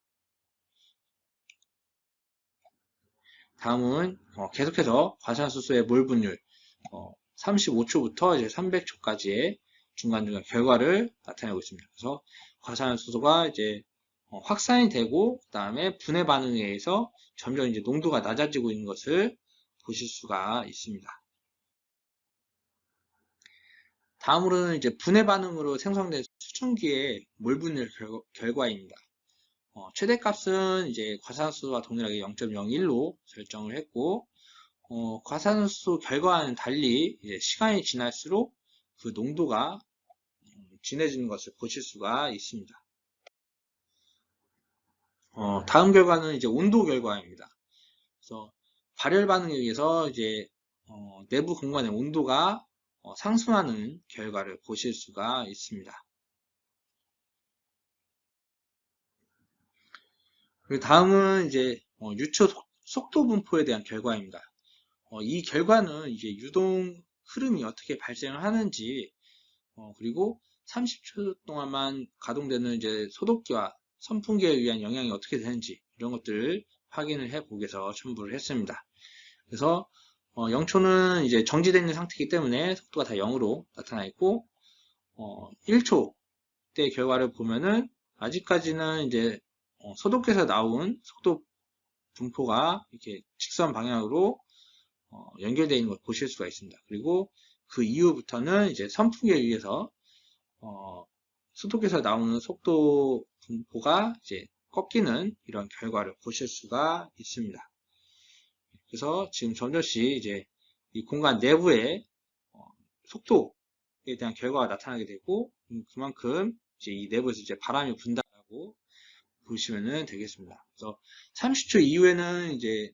다음은 계속해서 과산수소의 몰 분율 35초부터 이제 300초까지의 중간중간 결과를 나타내고 있습니다. 그래서 과산수소가 이제 확산이 되고 그 다음에 분해 반응에 의해서 점점 이제 농도가 낮아지고 있는 것을 보실 수가 있습니다. 다음으로는 이제 분해 반응으로 생성된 수증기의 몰 분율 결과입니다. 최대값은 이제 과산수소와 동일하게 0.01로 설정을 했고, 과산수소 결과와는 달리 이제 시간이 지날수록 그 농도가 진해지는 것을 보실 수가 있습니다. 다음 결과는 이제 온도 결과입니다. 그래서 발열 반응에 의해서 이제 내부 공간의 온도가 상승하는 결과를 보실 수가 있습니다. 그리고 다음은 이제 유초 속도 분포에 대한 결과입니다. 이 결과는 이제 유동 흐름이 어떻게 발생을 하는지 그리고 30초 동안만 가동되는 이제 소독기와 선풍기에 의한 영향이 어떻게 되는지 이런 것들을 확인을 해 보기 위해서 첨부를 했습니다. 그래서 0초는 이제 정지되어 있는 상태이기 때문에 속도가 다 0으로 나타나 있고 1초 때 결과를 보면은 아직까지는 이제 소독기에서 나온 속도 분포가 이렇게 직선 방향으로 연결되어 있는 걸 보실 수가 있습니다. 그리고 그 이후부터는 이제 선풍기에 의해서 소독에서 나오는 속도 분포가 이제 꺾이는 이런 결과를 보실 수가 있습니다. 그래서 지금 점점씩 이제 이 공간 내부의 속도에 대한 결과가 나타나게 되고 그만큼 이제 이 내부에서 이제 바람이 분다라고 보시면 되겠습니다. 그래서 30초 이후에는 이제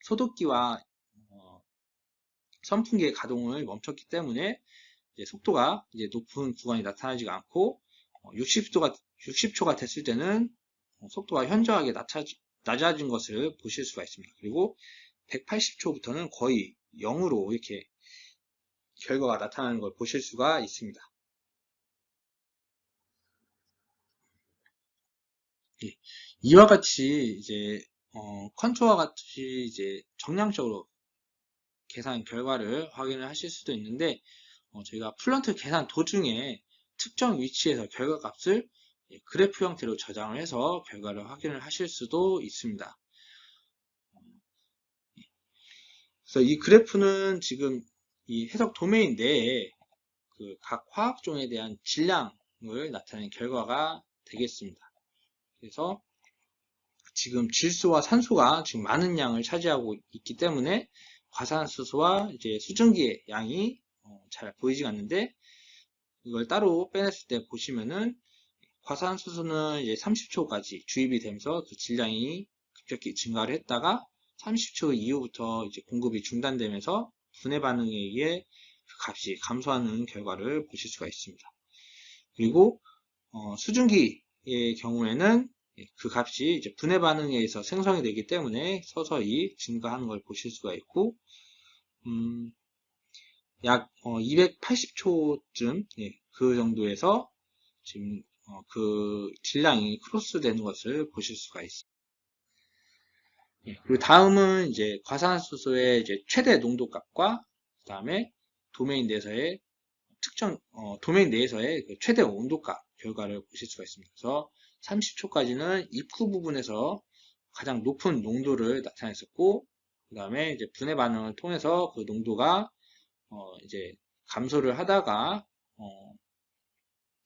소독기와 선풍기의 가동을 멈췄기 때문에 이제 속도가 이제 높은 구간이 나타나지가 않고 60초가 됐을 때는 속도가 현저하게 낮아진 것을 보실 수가 있습니다. 그리고 180초부터는 거의 0으로 이렇게 결과가 나타나는 걸 보실 수가 있습니다. 예. 이와 같이 이제 컨트롤과 같이 이제 정량적으로 계산 결과를 확인을 하실 수도 있는데 저희가 플런트 계산 도중에 특정 위치에서 결과값을 그래프 형태로 저장을 해서 결과를 확인을 하실 수도 있습니다. 그래서 이 그래프는 지금 이 해석 도메인 내에 그 각 화학종에 대한 질량을 나타낸 결과가 되겠습니다. 그래서 지금 질소와 산소가 지금 많은 양을 차지하고 있기 때문에 과산수소와 이제 수증기의 양이 잘 보이지 않는데 이걸 따로 빼냈을 때 보시면은 과산수소는 이제 30초까지 주입이 되면서 그 질량이 급격히 증가를 했다가 30초 이후부터 이제 공급이 중단되면서 분해 반응에 의해 그 값이 감소하는 결과를 보실 수가 있습니다. 그리고 수증기의 경우에는 그 값이 이제 분해 반응에 의해서 생성이 되기 때문에 서서히 증가하는 걸 보실 수가 있고 약 280초쯤 그 정도에서 지금 그 질량이 크로스 되는 것을 보실 수가 있습니다. 그리고 다음은 이제 과산수소의 이제 최대 농도값과 그 다음에 도메인 내에서의 도메인 내에서의 그 최대 온도값 결과를 보실 수가 있습니다. 그래서 30초까지는 입구 부분에서 가장 높은 농도를 나타냈었고, 그 다음에 이제 분해 반응을 통해서 그 농도가 이제 감소를 하다가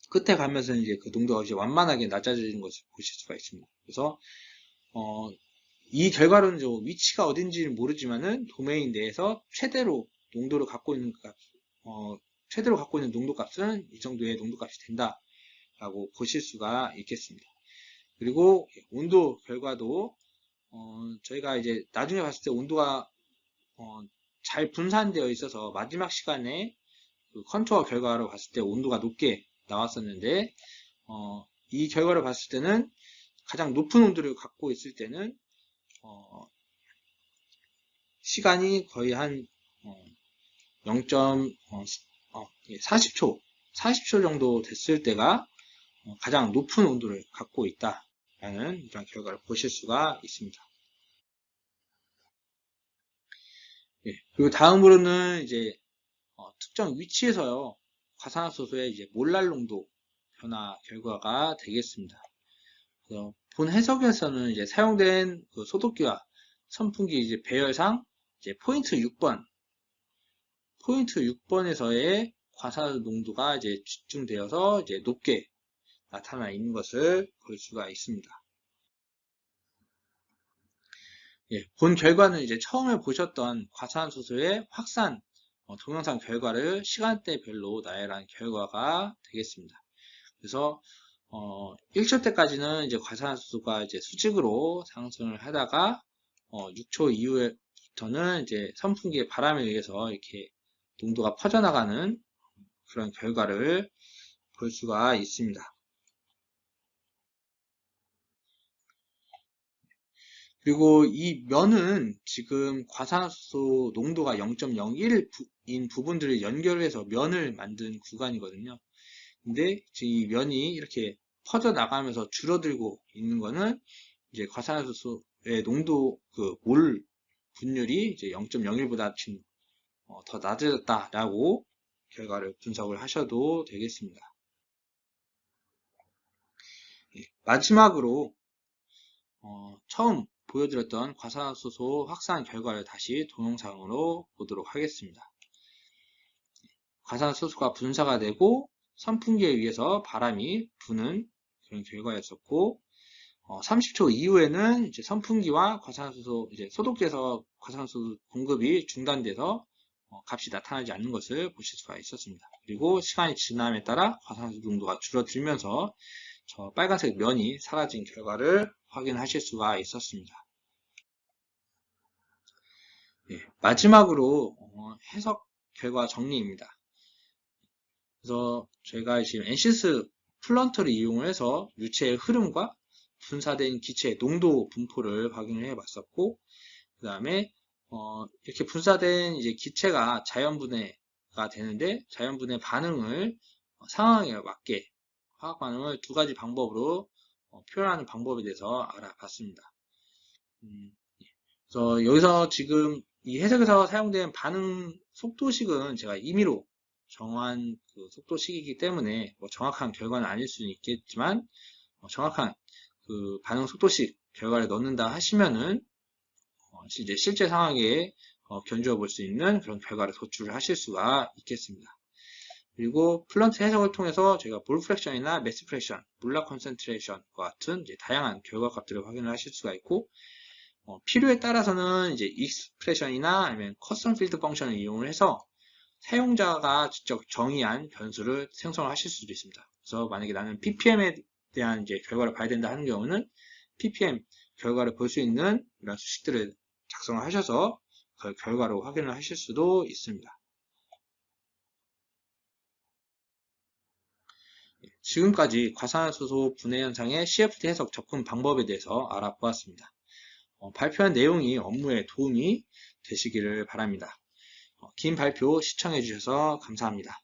끝에 가면서 이제 그 농도가 이제 완만하게 낮아지는 것을 보실 수가 있습니다. 그래서 이 결과로는 위치가 어딘지는 모르지만은 도메인 내에서 최대로 농도를 갖고 있는 최대로 갖고 있는 농도값은 이 정도의 농도값이 된다라고 보실 수가 있겠습니다. 그리고 온도 결과도 저희가 이제 나중에 봤을 때 온도가 잘 분산되어 있어서 마지막 시간에 그 컨투어 결과로 봤을 때 온도가 높게 나왔었는데 이 결과를 봤을 때는 가장 높은 온도를 갖고 있을 때는 시간이 거의 한 40초 정도 됐을 때가 가장 높은 온도를 갖고 있다라는 이런 결과를 보실 수가 있습니다. 예, 그리고 다음으로는 이제 특정 위치에서요 과산화수소의 이제 몰랄 농도 변화 결과가 되겠습니다. 그래서 본 해석에서는 이제 사용된 그 소독기와 선풍기 이제 배열상 이제 포인트 6번에서의 과산화수 농도가 이제 집중되어서 이제 높게 나타나 있는 것을 볼 수가 있습니다. 예, 본 결과는 이제 처음에 보셨던 과산화수소의 확산 동영상 결과를 시간대별로 나열한 결과가 되겠습니다. 그래서 1초 때까지는 이제 과산화수소가 이제 수직으로 상승을 하다가 6초 이후부터는 이제 선풍기의 바람에 의해서 이렇게 농도가 퍼져나가는 그런 결과를 볼 수가 있습니다. 그리고 이 면은 지금 과산화수소 농도가 0.01인 부분들을 연결해서 면을 만든 구간이거든요. 근데 지금 이 면이 이렇게 퍼져나가면서 줄어들고 있는 거는 이제 과산화수소의 농도 그 몰 분율이 이제 0.01보다 지금 더 낮아졌다라고 결과를 분석을 하셔도 되겠습니다. 마지막으로 처음 보여드렸던 과산화수소 확산 결과를 다시 동영상으로 보도록 하겠습니다. 과산화수소가 분사가 되고 선풍기에 의해서 바람이 부는 그런 결과였었고 30초 이후에는 이제 선풍기와 과산화수소 이제 소독기에서 과산화수소 공급이 중단돼서 값이 나타나지 않는 것을 보실 수가 있었습니다. 그리고 시간이 지남에 따라 과산화수소 농도가 줄어들면서 저 빨간색 면이 사라진 결과를 확인하실 수가 있었습니다. 예, 마지막으로 해석 결과 정리입니다. 그래서 저희가 지금 엔시스 플런터를 이용을 해서 유체의 흐름과 분사된 기체의 농도 분포를 확인을 해 봤었고, 그 다음에 이렇게 분사된 이제 기체가 자연분해가 되는데 자연분해 반응을 상황에 맞게 화학 반응을 두 가지 방법으로 표현하는 방법에 대해서 알아봤습니다. 그래서 여기서 지금 이 해석에서 사용된 반응 속도식은 제가 임의로 정한 그 속도식이기 때문에 정확한 결과는 아닐 수는 있겠지만 정확한 그 반응 속도식 결과를 넣는다 하시면은 이제 실제 상황에 견주어 볼 수 있는 그런 결과를 도출을 하실 수가 있겠습니다. 그리고 플런트 해석을 통해서 저희가 볼 프랙션이나 매스 프랙션, 물락 컨센트레이션과 같은 이제 다양한 결과값들을 확인을 하실 수가 있고 필요에 따라서는 이제 익스프레션이나 아니면 커스텀 필드 펑션을 이용을 해서 사용자가 직접 정의한 변수를 생성을 하실 수도 있습니다. 그래서 만약에 나는 ppm에 대한 이제 결과를 봐야 된다 하는 경우는 ppm 결과를 볼 수 있는 이런 수식들을 작성을 하셔서 그 결과로 확인을 하실 수도 있습니다. 지금까지 과산화수소 분해 현상의 CFD 해석 접근 방법에 대해서 알아보았습니다. 발표한 내용이 업무에 도움이 되시기를 바랍니다. 긴 발표 시청해 주셔서 감사합니다.